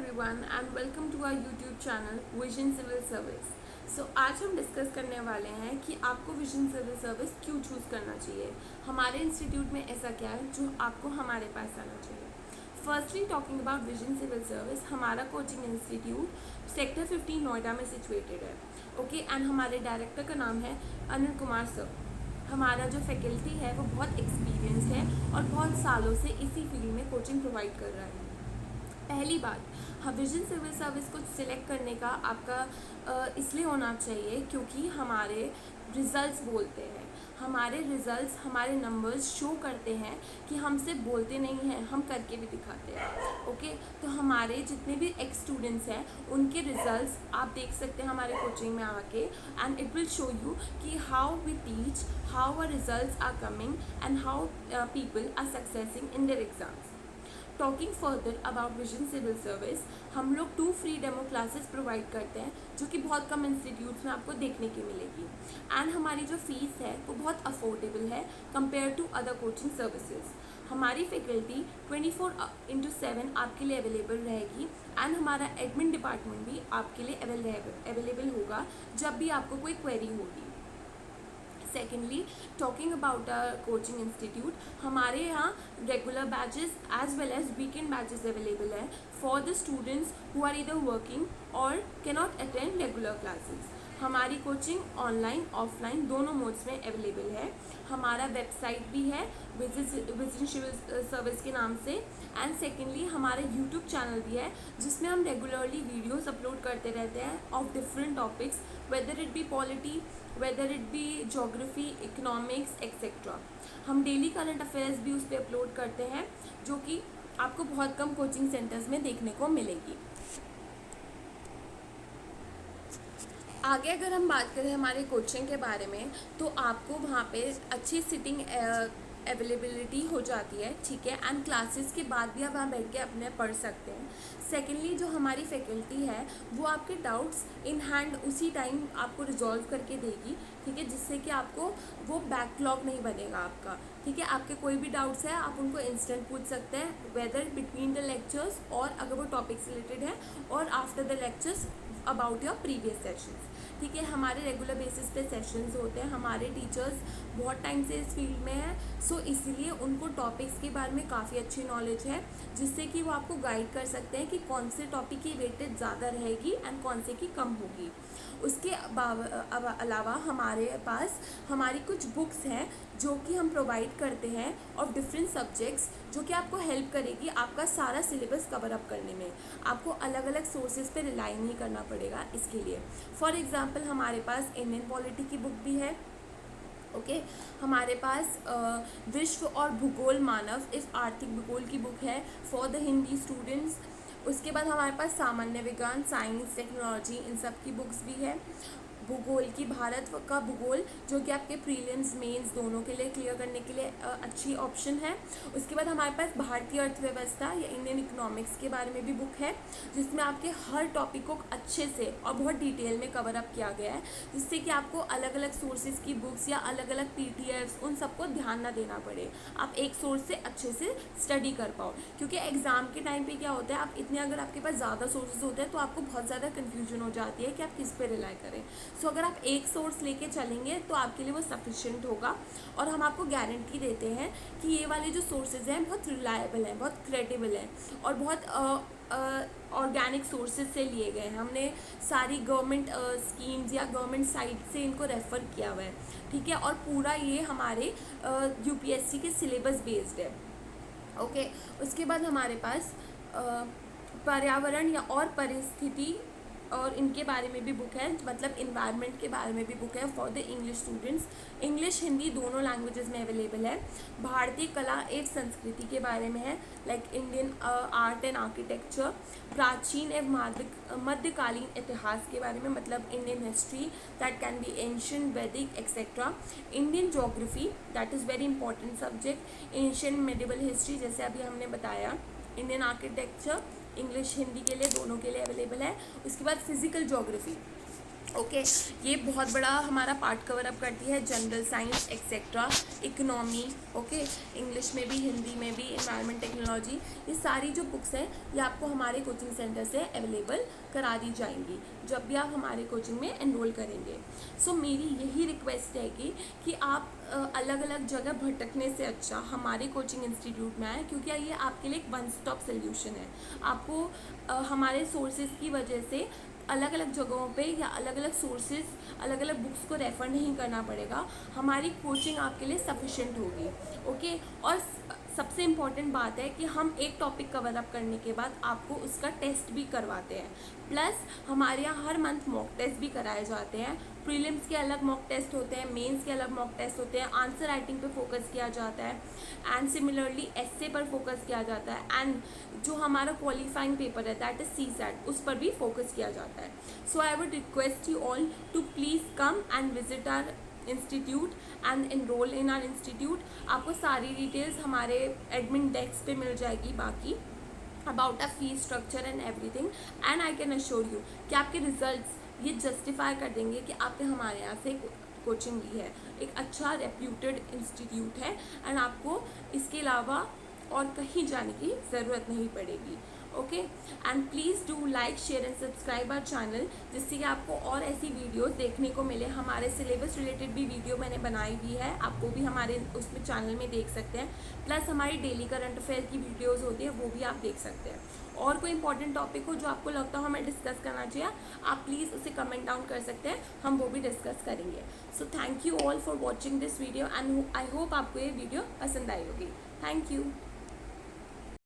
everyone and welcome to our YouTube channel Vision Civil Service। आज हम discuss करने वाले हैं कि आपको विजन सिविल सर्विस क्यों चूज़ करना चाहिए, हमारे इंस्टीट्यूट में ऐसा क्या है जो आपको हमारे पास आना चाहिए। Firstly talking about vision civil Service, हमारा कोचिंग इंस्टीट्यूट सेक्टर 15 नोएडा में सिचुएटेड है। ओके एंड हमारे डायरेक्टर का नाम है अनिल कुमार सर। हमारा जो फैकल्टी है वो बहुत एक्सपीरियंस है और बहुत सालों से इसी फील्ड में कोचिंग प्रोवाइड कर रहा है। पहली बात, हाँ, विजन सिविल सर्विस को सिलेक्ट करने का आपका इसलिए होना चाहिए क्योंकि हमारे रिज़ल्ट्स बोलते हैं, हमारे रिज़ल्ट्स हमारे नंबर्स शो करते हैं कि हम सिर्फ बोलते नहीं हैं, हम करके भी दिखाते हैं। ओके, तो हमारे जितने भी एक्स स्टूडेंट्स हैं उनके रिज़ल्ट्स आप देख सकते हैं हमारे कोचिंग में आके, and it will show you कि how we teach, how our results are coming and how people are succeeding in their exams. Talking further about vision civil service, हम लोग 2 फ्री डेमो क्लासेस प्रोवाइड करते हैं जो कि बहुत कम institutes में आपको देखने की मिलेगी। एंड हमारी जो फीस है वो बहुत अफोर्डेबल है compare to other coaching services. हमारी फैकल्टी 24/7 आपके लिए अवेलेबल रहेगी एंड हमारा एडमिन डिपार्टमेंट भी आपके लिए अवेलेबल होगा जब भी आपको कोई क्वेरी होगी। Secondly, talking about our coaching institute, हमारे यहाँ regular batches as well as weekend batches available है for the students who are either working और can not attend regular classes. हमारी कोचिंग ऑनलाइन ऑफलाइन दोनों मोड्स में available है। हमारा website भी है विजन सिविल सर्विस के नाम से, एंड सेकेंडली हमारा यूट्यूब चैनल भी है जिसमें हम रेगुलरली वीडियोस अपलोड करते रहते हैं of different topics, whether it be polity, whether it be geography, economics etcetera. हम डेली करंट अफेयर्स भी उस पर अपलोड करते हैं जो कि आपको बहुत कम कोचिंग सेंटर्स में देखने को मिलेगी। आगे अगर हम बात करें हमारे कोचिंग के बारे में, तो आपको वहाँ पे अच्छी सिटिंग अवेलेबिलिटी हो जाती है, ठीक है, एंड क्लासेस के बाद भी आप वहाँ बैठ के अपने पढ़ सकते हैं। सेकेंडली, जो हमारी फैकल्टी है वो आपके डाउट्स इन हैंड उसी टाइम आपको रिजॉल्व करके देगी, ठीक है, जिससे कि आपको वो बैकलॉग नहीं बनेगा आपका, ठीक है। आपके कोई भी डाउट्स है आप उनको इंस्टेंट पूछ सकते हैं, वेदर बिटवीन द लेक्चर्स और अगर वो टॉपिक से रिलेटेड है, और after the lectures about your previous sessions, ठीक है। हमारे रेगुलर बेसिस पे सेशंस होते हैं, हमारे टीचर्स बहुत टाइम से इस फील्ड में है, सो इसीलिए उनको टॉपिक्स के बारे में काफ़ी अच्छी नॉलेज है जिससे कि वो आपको गाइड कर सकते हैं कि कौन से टॉपिक की वेटेज ज़्यादा रहेगी एंड कौन से की कम होगी। उसके अलावा हमारे पास हमारी कुछ बुक्स हैं जो कि हम प्रोवाइड करते हैं ऑफ डिफरेंट सब्जेक्ट्स, जो कि आपको हेल्प करेगी आपका सारा सिलेबस कवर अप करने में। आपको अलग अलग सोर्सेज पे रिलाई नहीं करना पड़ेगा इसके लिए। फॉर एग्जांपल, हमारे पास इंडियन पॉलिटी की बुक भी है, ओके। हमारे पास विश्व और भूगोल मानव, इस आर्थिक भूगोल की बुक है फॉर द हिंदी स्टूडेंट्स। उसके बाद हमारे पास सामान्य विज्ञान, साइंस, टेक्नोलॉजी, इन सब की बुक्स भी है। भूगोल की, भारत का भूगोल, जो कि आपके प्रीलिम्स मेंस दोनों के लिए क्लियर करने के लिए अच्छी ऑप्शन है। उसके बाद हमारे पास भारतीय अर्थव्यवस्था या इंडियन इकोनॉमिक्स के बारे में भी बुक है जिसमें आपके हर टॉपिक को अच्छे से और बहुत डिटेल में कवर अप किया गया है, जिससे कि आपको अलग अलग सोर्सेज की बुक्स या अलग अलग PDFs उन सबको ध्यान ना देना पड़े, आप एक सोर्स से अच्छे से स्टडी कर पाओ। क्योंकि एग्ज़ाम के टाइम पे क्या होता है, आप इतने अगर आपके पास ज़्यादा सोर्सेज होते हैं तो आपको बहुत ज़्यादा कन्फ्यूजन हो जाती है कि आप किस पे रिलाई करें। सो अगर आप एक सोर्स लेके चलेंगे तो आपके लिए वो सफिशिएंट होगा, और हम आपको गारंटी देते हैं कि ये वाले जो सोर्सेज हैं बहुत रिलायबल हैं, बहुत क्रेडिबल हैं और बहुत ऑर्गेनिक सोर्सेज से लिए गए हैं। हमने सारी गवर्नमेंट स्कीम्स या गवर्नमेंट साइट से इनको रेफ़र किया हुआ है, ठीक है, और पूरा ये हमारे UPSC के सिलेबस बेस्ड है, ओके। उसके बाद हमारे पास पर्यावरण या और परिस्थिति और इनके बारे में भी बुक है, मतलब इन्वायरमेंट के बारे में भी बुक है for the English students. English Hindi दोनों लैंग्वेजेस में अवेलेबल है। भारतीय कला एवं संस्कृति के बारे में है, like Indian art and architecture. प्राचीन एवं मध्यकालीन इतिहास के बारे में, मतलब Indian history, that can be ancient, Vedic etcetera. Indian geography, that is very important subject. Ancient medieval history, जैसे अभी हमने बताया। इंडियन आर्किटेक्चर, इंग्लिश हिंदी के लिए दोनों के लिए अवेलेबल है। उसके बाद फिजिकल ज्योग्राफी, ओके ये बहुत बड़ा हमारा पार्ट कवर अप करती है, general science etcetera, economy, okay, English में भी, हिंदी में भी, इन्वायरमेंट टेक्नोलॉजी, ये सारी जो बुक्स हैं ये आपको हमारे कोचिंग सेंटर से अवेलेबल करा दी जाएंगी जब भी आप हमारे कोचिंग में एनरोल करेंगे। सो मेरी यही रिक्वेस्ट रहेगी कि आप अलग अलग जगह भटकने से अच्छा हमारे कोचिंग इंस्टीट्यूट में आए, क्योंकि ये आपके लिए एक वन स्टॉप सोल्यूशन है। आपको हमारे सोर्सेज की वजह से अलग अलग जगहों पे या अलग अलग सोर्सेज, अलग अलग बुक्स को रेफ़र नहीं करना पड़ेगा। हमारी कोचिंग आपके लिए सफिशेंट होगी, ओके। और सबसे इम्पॉर्टेंट बात है कि हम एक टॉपिक कवर अप करने के बाद आपको उसका टेस्ट भी करवाते हैं, प्लस हमारे यहाँ हर मंथ मॉक टेस्ट भी कराए जाते हैं। प्रीलिम्स के अलग मॉक टेस्ट होते हैं, मेंस के अलग मॉक टेस्ट होते हैं, आंसर राइटिंग पे फोकस किया जाता है, एंड सिमिलरली एस्से पर फोकस किया जाता है, एंड जो हमारा क्वालिफाइंग पेपर है दैट इज CSAT, उस पर भी फोकस किया जाता है। So I would request you all to please come and visit our institute and enroll in our institute. आपको सारी डिटेल्स हमारे एडमिन डेस्क पे मिल जाएगी, बाकी about a fee structure and everything, and I can assure you कि आपके results ये justify कर देंगे कि आपने हमारे यहाँ से कोचिंग ली है, एक अच्छा रेप्यूटेड इंस्टीट्यूट है, एंड आपको इसके अलावा और कहीं जाने की ज़रूरत नहीं पड़ेगी, okay. And please do like, share and subscribe our channel, जिससे कि आपको और ऐसी वीडियोस देखने को मिले। हमारे सिलेबस रिलेटेड भी वीडियो मैंने बनाई हुई है, आपको भी हमारे उसमें चैनल में देख सकते हैं, प्लस हमारी डेली करंट अफेयर की वीडियोस होती है वो भी आप देख सकते हैं। और कोई इंपॉर्टेंट टॉपिक हो जो आपको लगता हो हमें डिस्कस करना चाहिए, आप प्लीज़ उसे कमेंट डाउन कर सकते हैं, हम वो भी डिस्कस करेंगे। So thank you all for watching this video, and I hope आपको ये वीडियो पसंद आई होगी। Thank you.